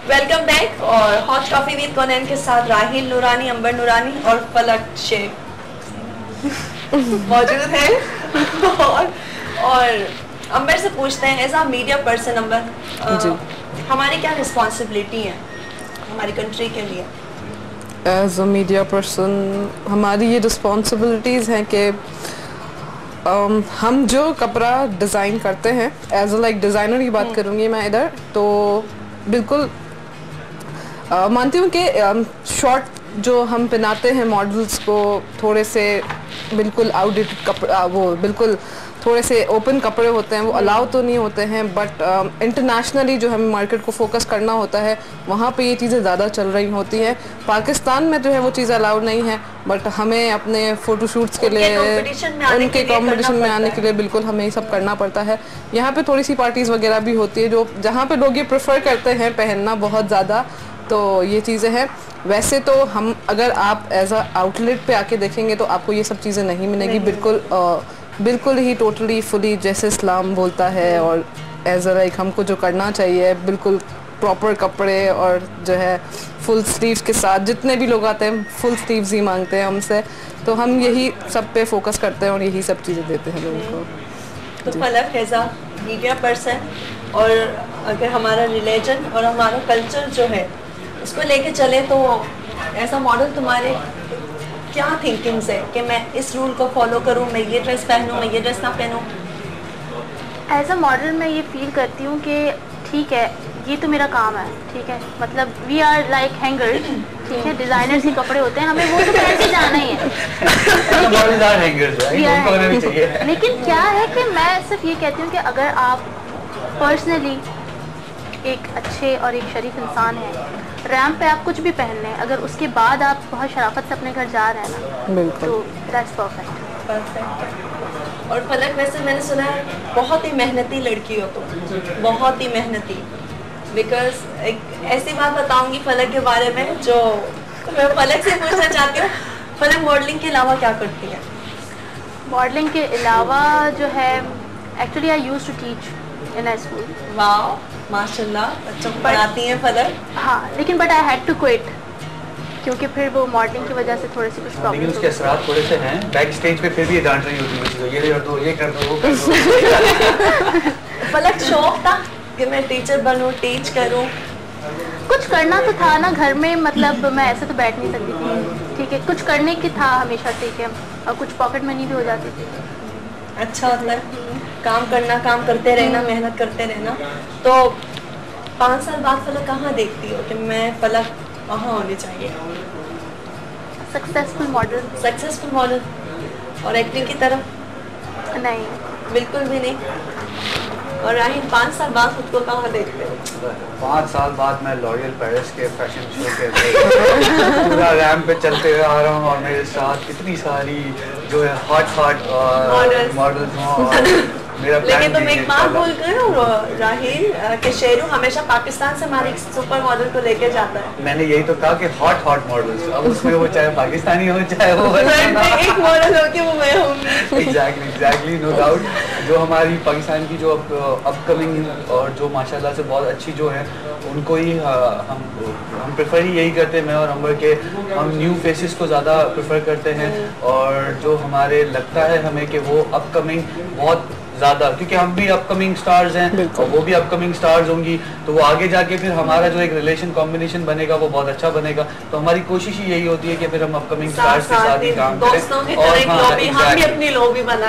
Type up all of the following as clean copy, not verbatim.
Welcome back. और hot coffee with कोनैन के साथ राहिल नूरानी, अंबर नूरानी और फलक शेख मौजूद हैं। और अंबर से पूछते हैं, एज अ मीडिया पर्सन अंबर, हमारी क्या रिस्पॉन्सिबिलिटी है हमारी कंट्री के लिए? एज अ मीडिया पर्सन हमारी ये रिस्पॉन्सिबिलिटीज़ हैं कि हम जो कपड़ा डिज़ाइन करते हैं, एज अ लाइक डिज़ाइनर की बात करूँगी मैं इधर, तो बिल्कुल मानती हूँ कि शॉर्ट जो हम पहनाते हैं मॉडल्स को, थोड़े से बिल्कुल आउटडेटेड कपड़ा, वो बिल्कुल थोड़े से ओपन कपड़े होते हैं, वो अलाउ तो नहीं होते हैं, बट इंटरनेशनली जो हमें मार्केट को फोकस करना होता है वहाँ पे ये चीज़ें ज़्यादा चल रही होती हैं। पाकिस्तान में जो है वो चीज़ अलाउड नहीं है, बट हमें अपने फ़ोटोशूट्स के लिए, उनके कॉम्पिटिशन में आने के लिए बिल्कुल हमें ये सब करना पड़ता है। यहाँ पे थोड़ी सी पार्टीज़ वगैरह भी होती है जो जहाँ पे लोग ये प्रेफर करते हैं पहनना बहुत ज़्यादा, तो ये चीज़ें हैं। वैसे तो हम अगर आप एज अ आउटलेट पे आके देखेंगे तो आपको ये सब चीज़ें नहीं मिलेगी, बिल्कुल ही टोटली फुली जैसे इस्लाम बोलता है, और एज अ लाइक हमको जो करना चाहिए बिल्कुल प्रॉपर कपड़े, और जो है फुल स्लीव्स के साथ, जितने भी लोग आते हैं फुल स्लीव्स ही मांगते हैं हमसे, तो हम यही सब पे फोकस करते हैं और यही सब चीज़ें देते हैं लोगों को। तो फलक एज अ मीडिया पर्सन, और अगर हमारा रिलीजन और हमारा कल्चर जो है उसको लेके चले, तो ऐसा मॉडल तुम्हारे क्या थिंकिंग्स है कि मैं इस रूल को फॉलो करूं, मैं ये ड्रेस पहनूं, मैं ये ड्रेस ना पहनूं? एज अ मॉडल मैं ये फील करती हूँ कि ठीक है, ये तो मेरा काम है, ठीक है, मतलब वी आर लाइक हैंगर, ठीक है, डिज़ाइनर्स के कपड़े होते हैं, हमें वो तो पहन के जाना ही है। लेकिन क्या है कि मैं सिर्फ ये कहती हूँ कि अगर आप पर्सनली एक अच्छे और एक शरीफ इंसान हैं, रैंप पे आप कुछ भी पहन लें, अगर उसके बाद आप बहुत शराफत से अपने घर जा रहे हैं ना, तो दैट्स परफेक्ट। और फलक, वैसे मैंने सुना है बहुत ही मेहनती लड़की हो तुम, बहुत ही मेहनती। बिकॉज एक ऐसी बात बताऊंगी फलक के बारे में जो मैं फलक से पूछना चाहती हूँ। फलक मॉडलिंग के अलावा क्या करती है? मॉडलिंग के अलावा जो है, actually I used to teach in a school. Wow, माशाल्लाह, बच्चों को पढ़ाती हैं फलक। हाँ, लेकिन but I had to quit, क्योंकि फिर वो मॉडलिंग की वजह से थोड़ी सी कुछ प्रॉब्लम, लेकिन उसके असरात थोड़े से हैं बैक स्टेज पे, फिर भी ये डांट रही होती है, ये कर दो, ये कर दो, वो कर दो। फलक शौक था कि मैं टीचर बनूं, टीच करूं? कुछ करना तो था ना घर में, मतलब मैं ऐसे तो बैठ नहीं सकती थी, ठीक है, कुछ करने की था हमेशा, ठीक है, और कुछ पॉकेट मनी भी हो जाती थी। अच्छा, मतलब काम करना, काम करते रहना, मेहनत करते रहना। तो 5 साल बाद फलक कहाँ देखती हो कि मैं फलक वहाँ होनी चाहिए? Successful model. और एक्टिंग की तरफ? नहीं, बिल्कुल भी नहीं। और राहिल, 5 साल बाद खुद को कहाँ देखते हो? 5 साल बाद मैं लॉरियल पेरिस के फैशन शो के पूरा रैंप पे चलते हुए आ रहा हूँ, और मेरे साथ कितनी सारी जो है हॉट मॉडल्स हों। लेकिन तुम एक बात बोल कर राहिल कि शेरू हमेशा पाकिस्तान से हमारे सुपर मॉडल को लेके जाता है। मैंने यही तो कहा कि हॉट मॉडल्स, अब उसमें वो चाहे पाकिस्तानी हो चाहे वो एक मॉडल हो कि वो मैं हूँ। Exactly, no doubt. जो हमारी पाकिस्तान की जो अपकमिंग और जो माशाल्लाह से बहुत अच्छी जो है, उनको ही हम प्रेफर ही यही करते हैं, मैं और अंबर के, हम न्यू फेसेस को ज़्यादा प्रेफर करते हैं, और जो हमारे लगता है हमें कि वो अपकमिंग बहुत ज़्यादा, क्योंकि हम भी अपकमिंग स्टार्स हैं और वो भी अपकमिंग स्टार्स होंगी, तो वो आगे जाके फिर हमारा जो एक रिलेशन कॉम्बिनेशन बनेगा वो बहुत अच्छा बनेगा। तो हमारी कोशिश ही यही होती है कि फिर हम अपकमिंग स्टार्स के साथ ही काम करें, और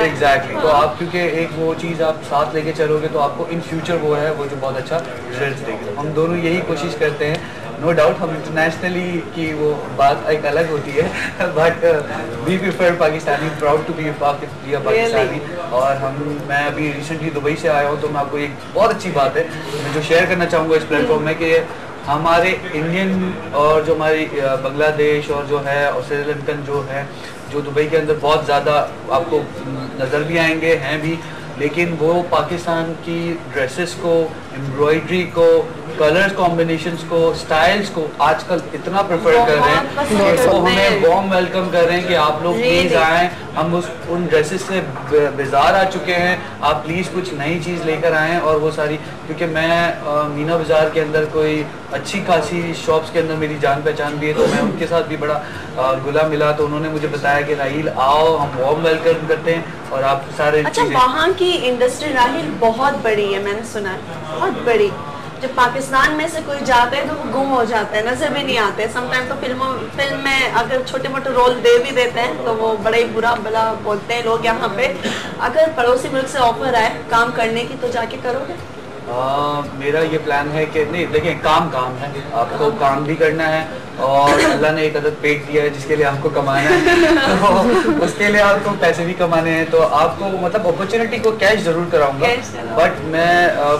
एग्जैक्टली। तो आप क्योंकि एक वो चीज़ आप साथ लेके चलोगे तो आपको इन फ्यूचर वो है वो जो बहुत अच्छा रिजल्ट देगी। हम दोनों यही कोशिश करते हैं। नो डाउट हम इंटरनेशनली की वो बात एक अलग होती है, but we prefer Pakistani, proud to be Pakistani. और मैं अभी रिसेंटली दुबई से आया हूँ, तो मैं आपको एक बहुत अच्छी बात है मैं जो शेयर करना चाहूँगा इस प्लेटफॉर्म में, कि हमारे इंडियन और जो हमारी बांग्लादेश और जो है और श्रीलंकन जो है, जो दुबई के अंदर बहुत ज़्यादा आपको नज़र भी आएंगे, हैं भी, लेकिन वो पाकिस्तान की ड्रेसेस को, एम्ब्रॉयडरी को, कलर्स कॉम्बिनेशंस को, स्टाइल्स को आजकल इतना प्रेफर कर रहे हैं कि वो हमें वार्म वेलकम कर रहे हैं कि आप लोग प्लीज आएँ, हम उन ड्रेसेस से बेजार आ चुके हैं, आप प्लीज़ कुछ नई चीज़ लेकर आएँ। और वो सारी, क्योंकि मैं मीना बाज़ार के अंदर कोई अच्छी खासी शॉप्स के अंदर मेरी जान पहचान भी है, तो मैं उनके साथ भी बड़ा घुला मिला। तो उन्होंने मुझे बताया कि राहील आओ, हम वार्म वेलकम करते हैं और आप सारे। अच्छा, वहाँ की इंडस्ट्री राहील बहुत बड़ी है, मैंने सुना है, बहुत बड़ी। जब पाकिस्तान में से कोई जाता है तो वो गुम हो जाता है, नजर भी नहीं आते। समटाइम तो फिल्म में अगर छोटे मोटे रोल दे भी देते हैं तो वो बड़े बुरा भला बोलते हैं लोग यहाँ पे। अगर पड़ोसी मुल्क से ऑफर आए काम करने की तो जाके करोगे? मेरा ये प्लान है कि नहीं, देखिए काम है, आपको काम भी करना है और अल्लाह ने एक अदद पेट दिया है जिसके लिए आपको कमाना है, तो उसके लिए आपको पैसे भी कमाने हैं। तो आपको मतलब अपॉर्चुनिटी को कैश जरूर कराऊंगा, बट मैं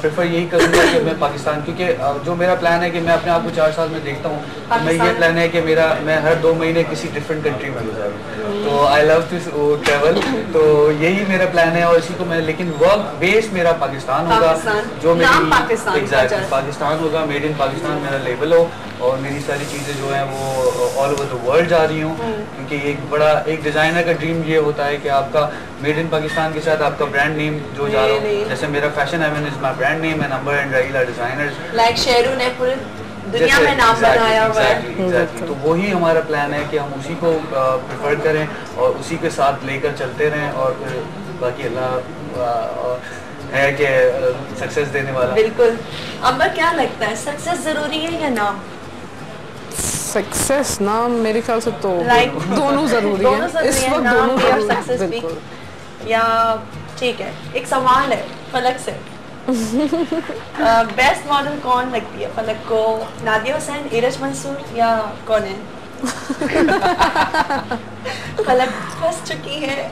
प्रेफर यही करूंगा कि मैं पाकिस्तान, क्योंकि जो मेरा प्लान है कि मैं अपने आप को 4 साल में देखता हूँ, तो मैं ये प्लान है कि मैं हर 2 महीने किसी डिफरेंट कंट्री में गुजारूँ। तो आई लव टू ट्रेवल, तो यही मेरा प्लान है। और इसी को मैं, लेकिन वर्क बेस मेरा पाकिस्तान होगा, जो पाकिस्तान होगा, मेड इन पाकिस्तान मेरा लेबल हो, और मेरी सारी चीज़ें जो हैं वो ऑल ओवर द वर्ल्ड जा रही हूँ। क्योंकि एक डिज़ाइनर का ड्रीम ये होता है कि आपका मेड इन पाकिस्तान के साथ आपका ब्रांड नेम जो जा रहा हो, जैसे मेरा fashion haven is my brand name and number and Raheel are designers, like Sheru ने पूरे दुनिया में नाम बनाया हुआ है। तो वही हमारा प्लान है कि हम उसी को प्रेफर करें और उसी के साथ लेकर चलते रहें, और फिर बाकी अल्लाह है कि सक्सेस देने वाला। बिल्कुल। अब क्या लगता है, सक्सेस जरूरी है या नाम? सक्सेस नाम मेरे ख्याल से तो दोनों जरूरी है इस वक्त, दोनों भी और सक्सेस भी। या ठीक है, एक सवाल है फलक से, बेस्ट मॉडल कौन लगती है फलक को, नादिया हुसैन, इरज मंसूर या कौन है? फलक फंस चुकी है।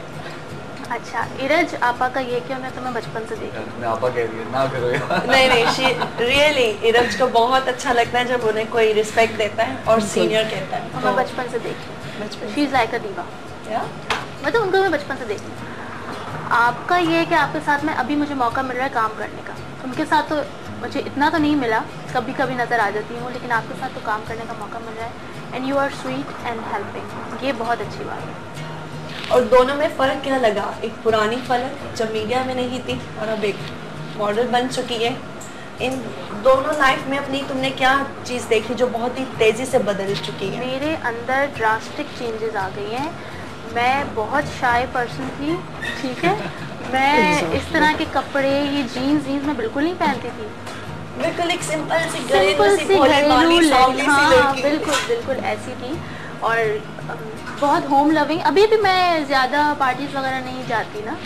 अच्छा, इरज आपा का ये क्यों, मैं तुम्हें बचपन से देखी। मैं आपा कह रही है ना करो यार। नहीं, रियली इरज को बहुत अच्छा लगता है जब उन्हें कोई रिस्पेक्ट देता है और सीनियर कहता है। मैं बचपन से देखी, शी इज लाइक अ दीवा, मतलब उनको मैं बचपन से देखी। आपका ये है कि आपके साथ में अभी मुझे मौका मिल रहा है काम करने का, उनके साथ तो मुझे इतना तो नहीं मिला, कभी कभी नज़र आ जाती हूँ, लेकिन आपके साथ तो काम करने का मौका मिल रहा है। And you are sweet and helping, ये बहुत अच्छी बात है। और दोनों में फ़र्क क्या लगा? एक पुरानी फलक जब मीडिया में नहीं थी और अब एक मॉडल बन चुकी है, इन दोनों लाइफ में अपनी तुमने क्या चीज़ देखी जो बहुत ही तेज़ी से बदल चुकी है? मेरे अंदर ड्रास्टिक चेंजेस आ गई हैं। मैं बहुत शाय पर्सन थी, ठीक है, मैं इस तरह के कपड़े, ये जीन्स मैं बिल्कुल नहीं पहनती थी। बिल्कुल एक सिंपल सी घरेलू, हाँ बिल्कुल ऐसी थी। और बहुत होम लविंग, अभी भी मैं ज़्यादा पार्टीज वगैरह नहीं जाती ना,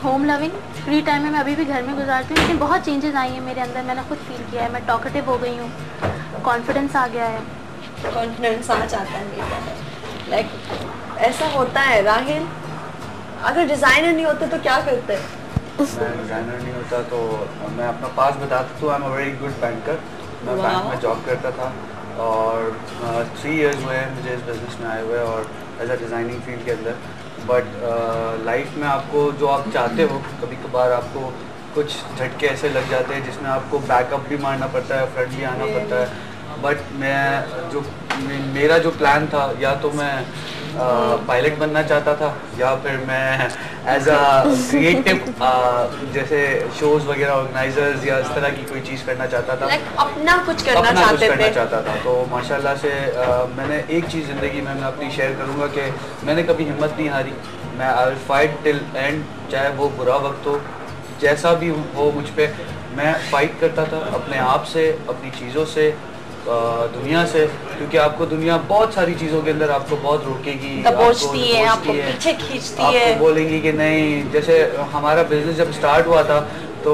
होम लविंग, फ्री टाइम में मैं अभी भी घर में गुजारती हूँ। लेकिन बहुत चेंजेस आई हैं मेरे अंदर, मैंने खुद फील किया है। मैं टॉकेटिव हो गई हूँ, कॉन्फिडेंस आ गया है, कॉन्फिडेंस आ जाता है। लाइक ऐसा होता है राहील, अगर डिज़ाइनर नहीं होते तो क्या करते? मैं डिज़ाइनर नहीं होता तो मैं अपना पास बताता हूँ, I am a very good banker. मैं बैंक में जॉब करता था और 3 इयर्स हुए हैं मुझे इस बिज़नेस में आए हुए और एज अ डिज़ाइनिंग फील्ड के अंदर। बट लाइफ में आपको जो आप चाहते हो, कभी कभार आपको कुछ झटके ऐसे लग जाते हैं जिसमें आपको बैकअप भी मारना पड़ता है, फ्रंट भी आना पड़ता है। बट मेरा जो प्लान था, या तो मैं पायलट बनना चाहता था या फिर मैं एज अ क्रिएटिव जैसे शोज़ वगैरह ऑर्गेनाइजर्स या इस तरह की कोई चीज़ करना चाहता था, अपना कुछ करना चाहता था। तो माशाल्लाह से मैंने एक चीज़ ज़िंदगी में मैं अपनी शेयर करूँगा कि मैंने कभी हिम्मत नहीं हारी। मैं I will fight till and, चाहे वो बुरा वक्त हो, जैसा भी हो मुझ पर, मैं फाइट करता था अपने आप से, अपनी चीज़ों से, दुनिया से। क्योंकि आपको दुनिया बहुत सारी चीज़ों के अंदर आपको बहुत रोकेगी, दबोचती है, आपको पीछे खींचती है, आपको बोलेंगी कि नहीं। जैसे हमारा बिजनेस जब स्टार्ट हुआ था तो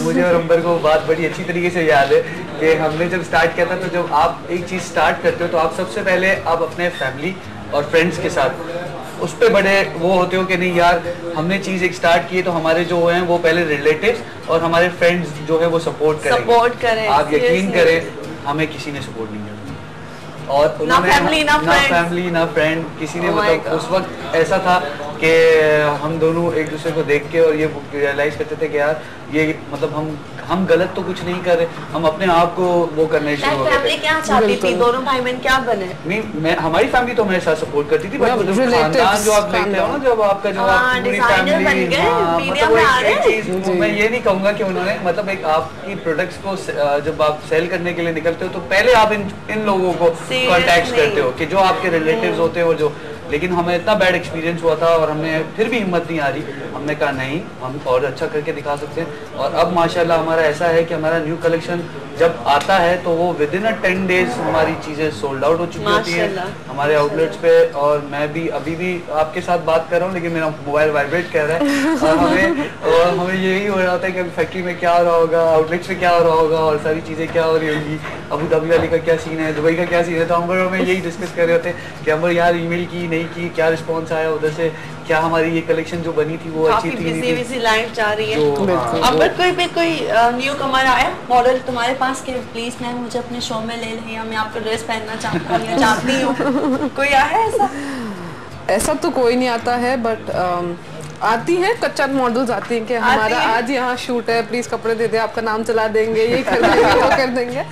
मुझे और अंबर को बात बड़ी अच्छी तरीके से याद है कि हमने जब स्टार्ट किया था, तो जब आप एक चीज़ स्टार्ट करते हो तो आप सबसे पहले आप अपने फैमिली और फ्रेंड्स के साथ उस पर बड़े वो होते हो कि नहीं यार, हमने चीज़ एक स्टार्ट की तो हमारे जो हैं वो पहले रिलेटिव्स और हमारे फ्रेंड्स जो है वो सपोर्ट करें। आप यकीन करें, हमें किसी ने सपोर्ट नहीं किया और ना फैमिली ना फ्रेंड, किसी ने मतलब उस वक्त ऐसा था कि हम दोनों एक दूसरे को देख के और ये रियलाइज करते थे कि यार ये मतलब हम गलत तो कुछ नहीं कर रहे, हम अपने आप को वो करने शुरू हो गए। फैमिली क्या चाहती थी, दोनों भाई बहन क्या बने? नहीं, हमारी फैमिली तो मेरे साथ सपोर्ट करती थी, बट खानदान जो आप लेते हो ना, जब आपका जो पूरी फैमिली, मतलब वो एक चीज मैं ये नहीं कहूँगा कि उन्होंने मतलब एक आपकी प्रोडक्ट्स को जब आप सेल करने के लिए निकलते हो तो पहले आप इन लोगों को कॉन्टेक्ट करते हो कि जो आपके रिलेटिव्स होते हैं और जो, लेकिन हमें इतना बैड एक्सपीरियंस हुआ था और हमने फिर भी हिम्मत नहीं आ रही, हमने कहा नहीं हम और अच्छा करके दिखा सकते हैं। और अब माशाल्लाह हमारा ऐसा है कि हमारा न्यू कलेक्शन जब आता है तो वो विद इन 10 डेज हमारी चीज़ें सोल्ड आउट हो चुकी होती है हमारे आउटलेट्स पे। और मैं भी अभी भी आपके साथ बात कर रहा हूँ लेकिन मेरा मोबाइल वाइब्रेट कर रहा है और हमें यही हो रहा था कि अभी फैक्ट्री में क्या हो रहा होगा, आउटलेट्स में क्या हो रहा होगा और सारी चीज़ें क्या हो रही होगी, अबू धाबी वाली का क्या सीन है, दुबई का क्या सीन है। तो हम हमें यही डिस्कस कर रहे होते कि हम यार ईमेल की नहीं की, क्या रिस्पॉन्स आया उधर से, क्या हमारी ये कलेक्शन जो बनी थी वो अच्छी थी नहीं थी। बिजी लाइफ जा रही है। अब कोई न्यू कमर आया मॉडल तुम्हारे पास के प्लीज मैम मुझे अपने शो में ले लें या मैं आपका ड्रेस पहनना चाहता हूँ या चाहती हूँ, कोई आया ऐसा? ऐसा तो कोई नहीं आता है, बट आती हैं कच्चा मॉडल्स आती हैं कि हमारा आज यहाँ शूट है, प्लीज कपड़े दे दे, आपका नाम चला देंगे, ये कर देंगे वो कर देंगे।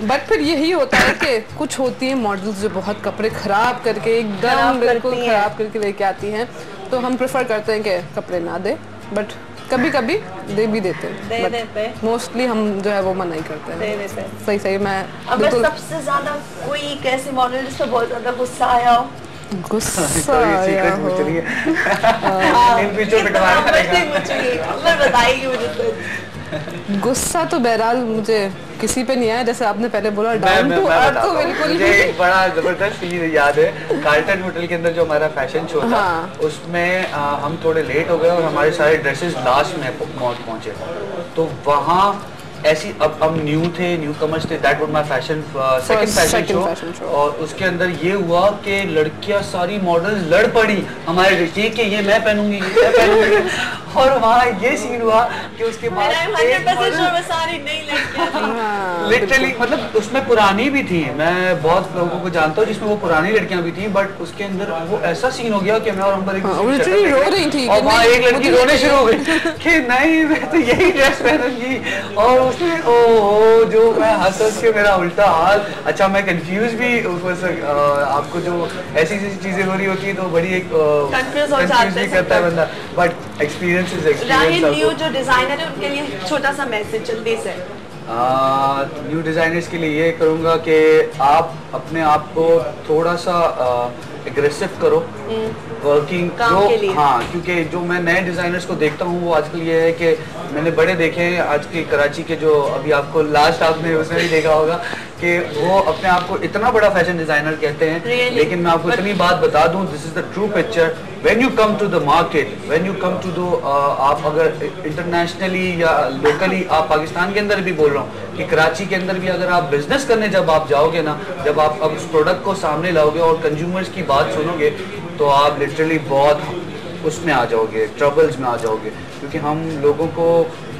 बट फिर यही होता है कि कुछ होती हैं मॉडल्स जो बहुत कपड़े खराब करके एकदम बिल्कुल खराब करके लेके आती हैं, तो हम प्रेफर करते हैं कि कपड़े ना दे, बट कभी कभी दे भी देते हैं, मोस्टली हम जो है वो मना ही करते हैं। सही सही मैं अब सबसे ज्यादा कोई एक ऐसी मॉडल जिस पर बहुत ज्यादा गुस्सा आया हो? गुस्सा आया हो बताइए मुझे। गुस्सा तो बहरहाल मुझे किसी पे नहीं आया, जैसे आपने पहले बोला डाउन टू अर्थ तो बिल्कुल मुझे एक बड़ा जबरदस्त चीज याद है, कार्टन होटल के अंदर जो हमारा फैशन शो था उसमें हम थोड़े लेट हो गए और हमारे सारे ड्रेसेस लास्ट में पहुंचे, तो वहाँ ऐसी अब हम न्यू थे, न्यू कमर्स थे, that was my fashion second fashion show और उसके अंदर ये हुआ कि लड़कियां सारी मॉडल्स लड़ पड़ी हमारे ये कि ये मैं पहनूंगी ये मैं पहनूंगी और वहाँ ये सीन हुआ कि उसके बाद 100% श्योर सारी नई लड़कियां लिटरली मतलब उसमें पुरानी भी थी, मैं बहुत लोगों को जानता हूँ जिसमें वो पुरानी लड़कियां भी थी, बट उसके अंदर वो ऐसा सीन हो गया कि मैं और हम रो रही थी और वहाँ एक लड़की रोने शुरू हो गई कि नहीं मैं तो यही ड्रेस पहनूंगी और उसने ओ जो मैं हंस के मेरा उल्टा हाल। अच्छा मैं कंफ्यूज भी आपको जो ऐसी चीजें हो रही होती है तो बड़ी एक कंफ्यूज हो जाता है करता है बंदा, but experience is experience. New जो डिजाइनर है उनके लिए छोटा सा मैसेज जल्दी से। न्यू डिजाइनर्स के लिए ये करूँगा कि आप अपने आप को थोड़ा सा एग्रेसिव करो वर्किंग जो, हाँ क्योंकि जो मैं नए डिजाइनर्स को देखता हूँ वो आजकल ये है कि मैंने बड़े देखे हैं आज के कराची के, जो अभी आपको लास्ट आपने उसमें भी देखा होगा कि वो अपने आप को इतना बड़ा फैशन डिजाइनर कहते हैं लेकिन मैं आपको इतनी बात बता दूं, this is the true picture when you come to the market, when you come to the आप अगर इंटरनेशनली या लोकली आप पाकिस्तान के अंदर भी बोल रहा हूँ कि कराची के अंदर भी अगर आप बिजनेस करने जब आप जाओगे ना, जब आप अब उस प्रोडक्ट को सामने लाओगे और कंज्यूमर्स की बात सुनोगे तो आप लिटरली बहुत उसमें आ जाओगे, ट्रबल्स में आ जाओगे, क्योंकि हम लोगों को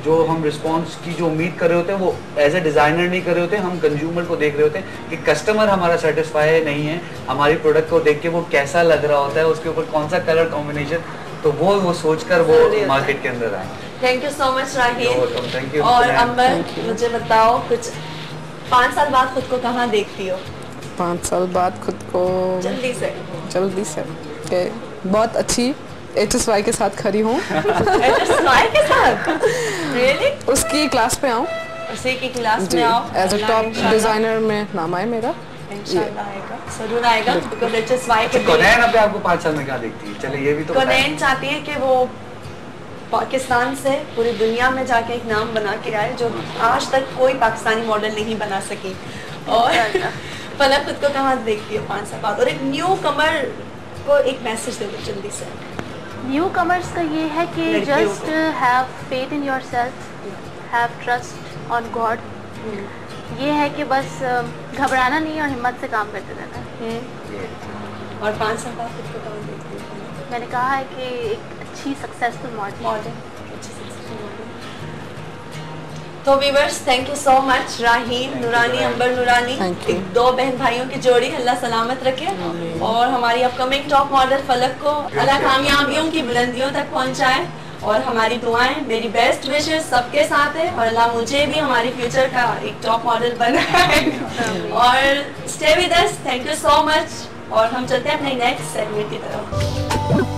जो हम रिस्पांस की जो उम्मीद कर रहे होते हैं वो एज ए डिज़ाइनर नहीं कर रहे होते, हम कंज्यूमर को देख रहे होते हैं कि कस्टमर हमारा सेटिस्फाई नहीं है, हमारी प्रोडक्ट को देख के वो कैसा लग रहा होता है, उसके ऊपर कौन सा कलर कॉम्बिनेशन, तो वो सोचकर वो मार्केट के अंदर आए। Thank you so much Raheel. Thank you. और अंबर मुझे बताओ कुछ 5 साल बाद खुद को कहाँ देखती हो? 5 साल बाद खुद को जल्दी से के बहुत अच्छी HSY के साथ खड़ी हूँ। HSY के साथ? Really? उसकी क्लास पे आऊँ, उसी की क्लास में आओ, एज अ टॉप डिजाइनर में नाम आए मेरा। इंशाल्लाह आएगा, जरूर आएगा, बिकॉज़ HSY के कोनैन अपने आपको 5 साल में क्या देखती है? चलिए ये भी तो कोनैन चाहती है कि वो पाकिस्तान से पूरी दुनिया में जाके एक नाम बना के आए जो आज तक कोई पाकिस्तानी मॉडल नहीं बना सकी। और फलक खुद को कहाँ देखती है 5 साल बाद? और एक न्यू कमर को एक मैसेज दे दो जल्दी से। न्यू कमर्स का ये है कि just have faith in yourself, have trust on God. ये है कि बस घबराना नहीं और हिम्मत से काम करते रहना। और 5 साल बाद खुद को कहाँ देखती है? मैंने कहा है कि एक अच्छी सक्सेसफुल मॉडल। तो viewers thank you so much राहीन नूरानी अंबर नूरानी, Thank you. 2 बहन भाइयों की जोड़ी अल्लाह सलामत रखे और हमारी अपकमिंग टॉप मॉडल फलक को अल्लाह कामयाबियों की बुलंदियों तक पहुंचाए और हमारी दुआएं मेरी बेस्ट विशेस सबके साथ है और अल्लाह मुझे भी हमारी फ्यूचर का एक टॉप मॉडल बनाए और stay with us, thank you so much और हम चलते हैं अपने नेक्स्ट सेगमेंट की तरफ।